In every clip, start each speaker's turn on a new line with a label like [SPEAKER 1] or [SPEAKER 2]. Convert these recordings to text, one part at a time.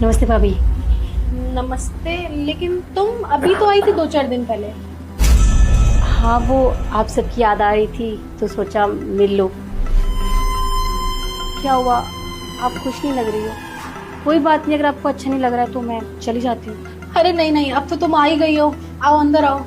[SPEAKER 1] नमस्ते भाभी।
[SPEAKER 2] नमस्ते। लेकिन तुम अभी तो आई थी 2-4 दिन पहले।
[SPEAKER 1] हाँ, वो आप सबकी याद आ रही थी तो सोचा मिल लो। क्या हुआ, आप खुश नहीं लग रही हो? कोई बात नहीं, अगर आपको अच्छा नहीं लग रहा है तो मैं चली जाती हूँ।
[SPEAKER 2] अरे नहीं नहीं, अब तो तुम आ ही गई हो। आओ अंदर आओ।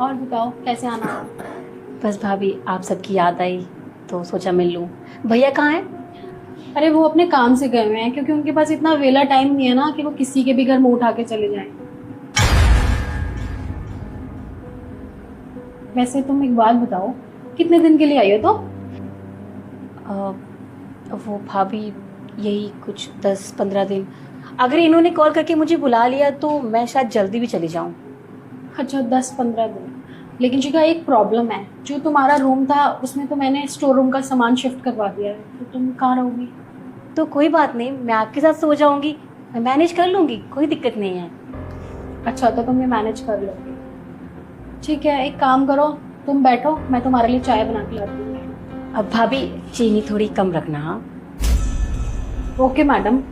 [SPEAKER 2] और बताओ कैसे आना।
[SPEAKER 1] बस भाभी, आप सबकी याद आई तो सोचा मिल लूँ। भैया कहाँ हैं?
[SPEAKER 2] अरे वो अपने काम से गए हुए हैं, क्योंकि उनके पास इतना वेला टाइम नहीं है ना कि वो किसी के भी घर मुंह उठा के चले जाएं। वैसे तुम एक बात बताओ, कितने दिन के लिए आई हो तो?
[SPEAKER 1] वो भाभी, यही कुछ 10-15 दिन। अगर इन्होंने कॉल करके मुझे बुला लिया तो मैं शायद जल्दी भी चली जाऊँ।
[SPEAKER 2] अच्छा, 10-15 दिन। लेकिन शिखा, एक प्रॉब्लम है। जो तुम्हारा रूम था उसमें तो मैंने स्टोर रूम का सामान शिफ्ट करवा दिया है, तो तुम कहाँ रहोगी?
[SPEAKER 1] तो कोई बात नहीं, मैं आपके साथ सो जाऊंगी। मैं मैनेज कर लूंगी, कोई दिक्कत नहीं है।
[SPEAKER 2] अच्छा, तो तुम ये मैनेज कर लोगे। ठीक है, एक काम करो, तुम बैठो, मैं तुम्हारे लिए चाय बना के लाती हूँ।
[SPEAKER 1] अब भाभी, चीनी थोड़ी कम रखना। हाँ,
[SPEAKER 2] ओके मैडम।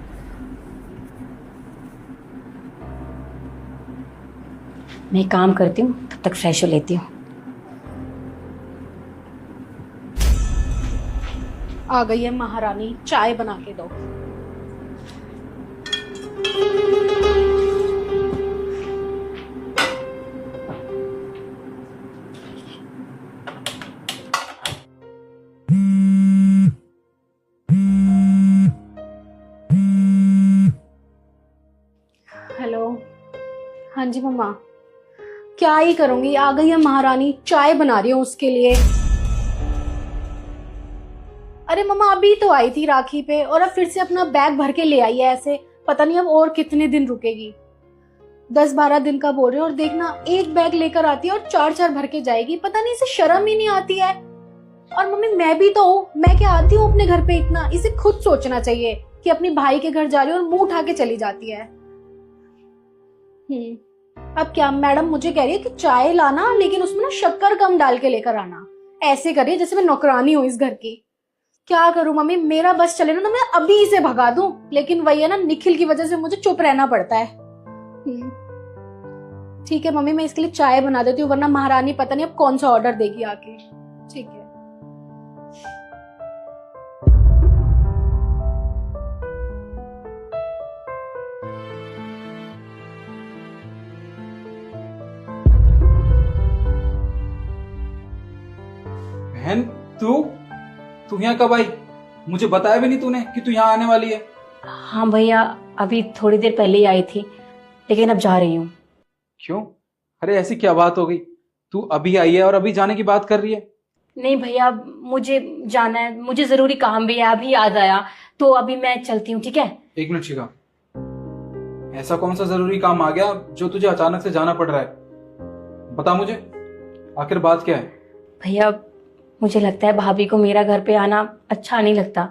[SPEAKER 1] मैं एक काम करती हूँ, तब तक फ्रेश हो लेती हूँ।
[SPEAKER 2] आ गई है महारानी, चाय बना के दो। हेलो। हाँ जी मम्मा। क्या ही करूंगी, आ गई है महारानी, चाय बना रही हूँ उसके लिए। अरे मम्मा, अभी तो आई थी राखी पे और अब फिर से अपना बैग भर के ले आई है ऐसे। पता नहीं अब और कितने दिन रुकेगी। 10-12 दिन का बोल रहे हो, और देखना एक बैग लेकर आती है और 4-4 भर के जाएगी। पता नहीं, इसे शर्म ही नहीं आती है। और मम्मी, मैं भी तो हूँ, मैं क्या आती हूँ अपने घर पे इतना? इसे खुद सोचना चाहिए कि अपनी भाई के घर जा रही है और मुंह उठा के चली जाती है। अब क्या, मैडम मुझे कह रही है कि चाय लाना, लेकिन उसमें ना शक्कर कम डाल के लेकर आना। ऐसे कर रही है जैसे मैं नौकरानी हूँ इस घर की। क्या करूं मम्मी, मेरा बस चले ना तो मैं अभी इसे भगा दूं, लेकिन वही है ना, निखिल की वजह से मुझे चुप रहना पड़ता है। ठीक है मम्मी, मैं इसके लिए चाय बना देती हूँ, वरना महारानी पता नहीं अब कौन सा ऑर्डर देगी आके। ठीक है।
[SPEAKER 3] बहन, तू तू यहाँ कब आई? मुझे बताया भी नहीं तूने कि तू यहाँ आने वाली है।
[SPEAKER 1] हाँ भैया, अभी थोड़ी देर पहले ही आई थी, लेकिन अब जा रही हूँ।
[SPEAKER 3] क्यों? अरे ऐसी क्या बात हो गई? तू अभी आई है और अभी जाने की बात कर रही है?
[SPEAKER 1] नहीं भैया, मुझे जाना है, मुझे जरूरी काम भी है, अभी याद आया तो अभी मैं चलती हूँ। ठीक है?
[SPEAKER 3] एक मिनट शिखा, ऐसा कौन सा जरूरी काम आ गया जो तुझे अचानक से जाना पड़ रहा है? बता मुझे, आखिर बात क्या है?
[SPEAKER 1] भैया, मुझे लगता है भाभी को मेरा घर पे आना अच्छा नहीं लगता।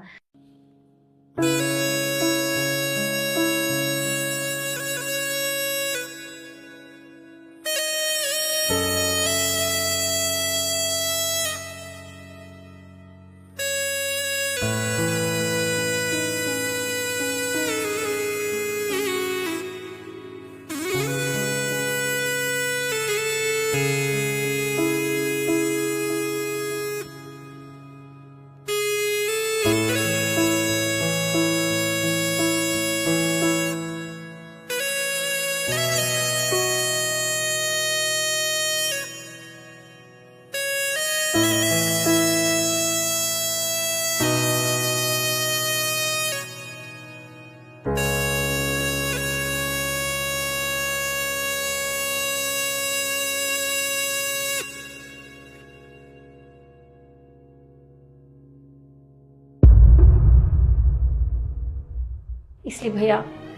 [SPEAKER 1] इसलिए भैया,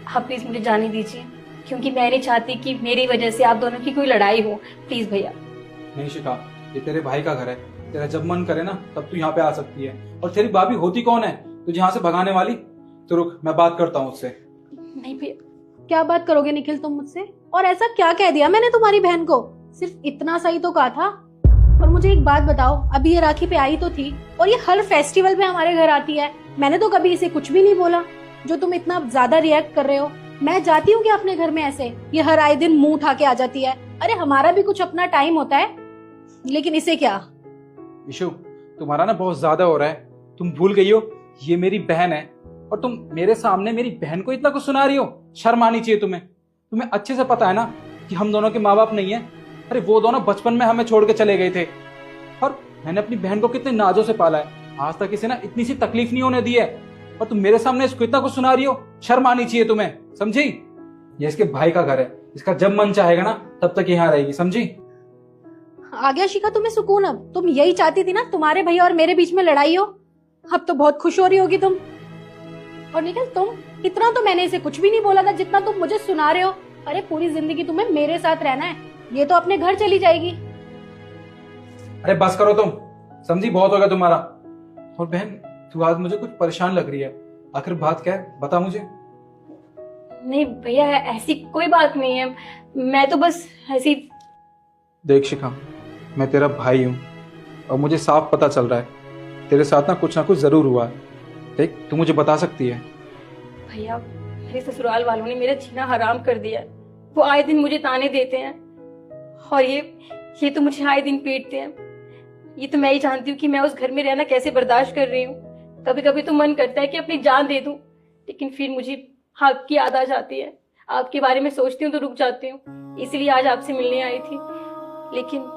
[SPEAKER 1] आप प्लीज मुझे जाने दीजिए, क्योंकि मैं नहीं चाहती कि मेरी वजह से आप दोनों की कोई लड़ाई हो। प्लीज भैया।
[SPEAKER 3] नहीं शिखा, ये तेरे भाई का घर है। तेरा जब मन करे ना तब तू यहाँ पे आ सकती है। और तेरी भाभी होती कौन है तुझे यहाँ से भगाने वाली? तो रुक, मैं बात करता हूँ उससे।
[SPEAKER 1] नहीं भैया।
[SPEAKER 2] क्या बात करोगे निखिल तुम मुझसे? और ऐसा क्या कह दिया मैंने तुम्हारी बहन को? सिर्फ इतना सही तो कहा था। और मुझे एक बात बताओ, अभी ये राखी पे आई तो थी और ये हर फेस्टिवल पे हमारे घर आती है, मैंने तो कभी इसे कुछ भी नहीं बोला। जो तुम इतना ज्यादा रिएक्ट कर रहे हो, मैं जाती हूँ क्या अपने घर में ऐसे? ये हर आए दिन मुंह उठा के आ जाती है। अरे हमारा भी कुछ अपना टाइम होता है, लेकिन इसे क्या?
[SPEAKER 3] ईशु, तुम्हारा ना बहुत ज्यादा हो रहा है। तुम भूल गई हो ये मेरी बहन है और तुम मेरे सामने मेरी बहन को इतना कुछ सुना रही हो। शर्म आनी चाहिए तुम्हें। तुम्हें अच्छे से पता है ना कि हम दोनों के माँ बाप नहीं है। अरे वो दोनों बचपन में हमें छोड़ के चले गए थे और मैंने अपनी बहन को कितने नाजों से पाला है। आज तक इसे ना इतनी सी तकलीफ नहीं होने दी है और तुम मेरे सामने इसको इतना कुछ सुना रही हो। शर्म आनी चाहिए तुम्हें, समझी? ये इसके भाई का घर है, इसका जब मन चाहेगा ना तब तक यहाँ रहेगी, समझी?
[SPEAKER 2] आ गया शिखा तुम्हें सुकून? अब तुम यही चाहती थी ना तुम्हारे भैया और मेरे बीच में लड़ाई हो। अब तो बहुत खुश हो रही होगी तुम। और निखिल तुम, इतना तो मैंने इसे कुछ भी नहीं बोला था जितना तुम मुझे सुना रहे हो। अरे पूरी जिंदगी तुम्हें मेरे साथ रहना है, ये तो अपने घर चली जाएगी।
[SPEAKER 3] अरे बस करो तुम, समझी? बहुत हो गया तुम्हारा। और बहन, तू आज मुझे कुछ परेशान लग रही है। आखिर बात क्या है, बता मुझे।
[SPEAKER 1] नहीं भैया, ऐसी कोई बात नहीं है, मैं तो बस ऐसी।
[SPEAKER 3] देख शिखा, मैं तेरा भाई हूँ और मुझे साफ पता चल रहा है तेरे साथ ना कुछ जरूर हुआ है। देख, तू मुझे बता सकती है।
[SPEAKER 1] भैया, मेरे ससुराल वालों ने मेरा जीना हराम कर दिया है। वो आए दिन मुझे ताने देते हैं और ये तो मुझे आए दिन पीटते हैं। ये तो मैं ही जानती हूँ कि मैं उस घर में रहना कैसे बर्दाश्त कर रही हूँ। कभी कभी तो मन करता है कि अपनी जान दे दूं, लेकिन फिर मुझे आपकी याद आ जाती है। आपके बारे में सोचती हूँ तो रुक जाती हूँ। इसलिए आज आपसे मिलने आई थी, लेकिन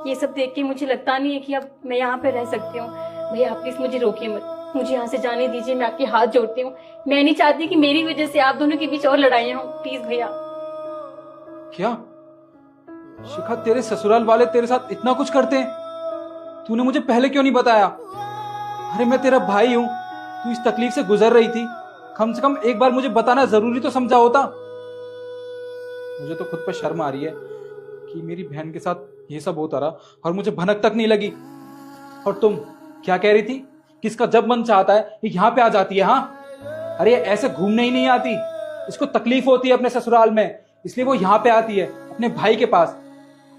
[SPEAKER 1] ये सब देख के मुझे लगता नहीं है कि अब मैं यहाँ पे रह सकती हूँ। भैया आप प्लीज मुझे रोकिए मत, मुझे यहाँ से जाने दीजिए। मैं आपके हाथ जोड़ती हूँ। मैं नहीं चाहती कि मेरी वजह से आप दोनों के बीच और लड़ाइयाँ हो। प्लीज भैया।
[SPEAKER 3] क्या शिखा, तेरे ससुराल वाले तेरे साथ इतना कुछ करते हैं? तूने मुझे पहले क्यों नहीं बताया? अरे मैं तेरा भाई हूं, तू इस तकलीफ से गुजर रही थी, कम से कम एक बार मुझे बताना जरूरी तो समझा होता। मुझे तो खुद पर शर्म आ रही है कि मेरी बहन के साथ ये सब होता रहा और मुझे भनक तक नहीं लगी। और तुम क्या कह रही थी कि इसका जब मन चाहता है ये यहाँ पे आ जाती है? हाँ, अरे ऐसे घूमने ही नहीं आती, इसको तकलीफ होती है अपने ससुराल में, इसलिए वो यहाँ पे आती है अपने भाई के पास।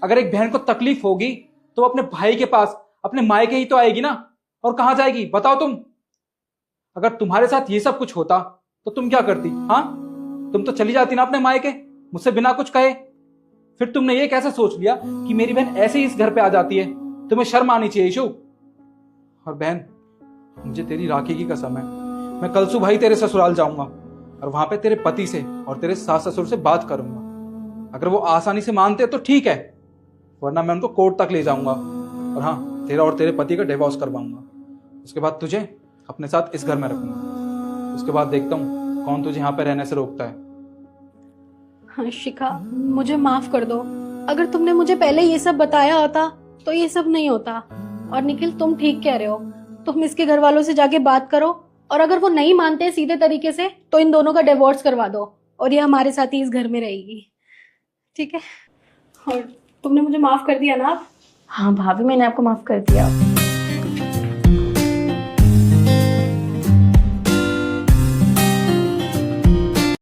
[SPEAKER 3] अगर एक बहन को तकलीफ होगी तो अपने भाई के पास, अपने मायके ही तो आएगी ना, और कहाँ जाएगी बताओ तुम? अगर तुम्हारे साथ ये सब कुछ होता तो तुम क्या करती? हाँ, तुम तो चली जाती ना अपने मायके मुझसे बिना कुछ कहे। फिर तुमने ये कैसे सोच लिया कि मेरी बहन ऐसे ही इस घर पे आ जाती है? तुम्हें शर्म आनी चाहिए ईशु। और बहन, मुझे तेरी राखी की कसम है, मैं कल सुबह ही तेरे ससुराल जाऊंगा और वहां पे तेरे पति से और तेरे सास ससुर से बात करूंगा। अगर वो आसानी से मानते तो ठीक है, वरना मैं उनको कोर्ट तक ले जाऊंगा और हाँ, तेरा और तेरे पति का डिवोर्स करवाऊंगा। उसके बाद तुझे अपने साथ इस घर में रखूंगा। उसके बाद देखता हूँ कौन तुझे यहाँ पे रहने से रोकता है।
[SPEAKER 2] हाँ शिखा, मुझे माफ कर दो। अगर तुमने मुझे पहले ये सब बताया होता तो ये सब नहीं होता। और निखिल तुम ठीक कह रहे हो, तुम इसके घर वालों से जाके बात करो और अगर वो नहीं मानते सीधे तरीके से तो इन दोनों का डिवोर्स करवा दो और ये हमारे साथ ही इस घर में रहेगी, ठीक है? और तुमने मुझे माफ कर दिया ना?
[SPEAKER 1] हाँ भाभी, मैंने आपको माफ कर दिया।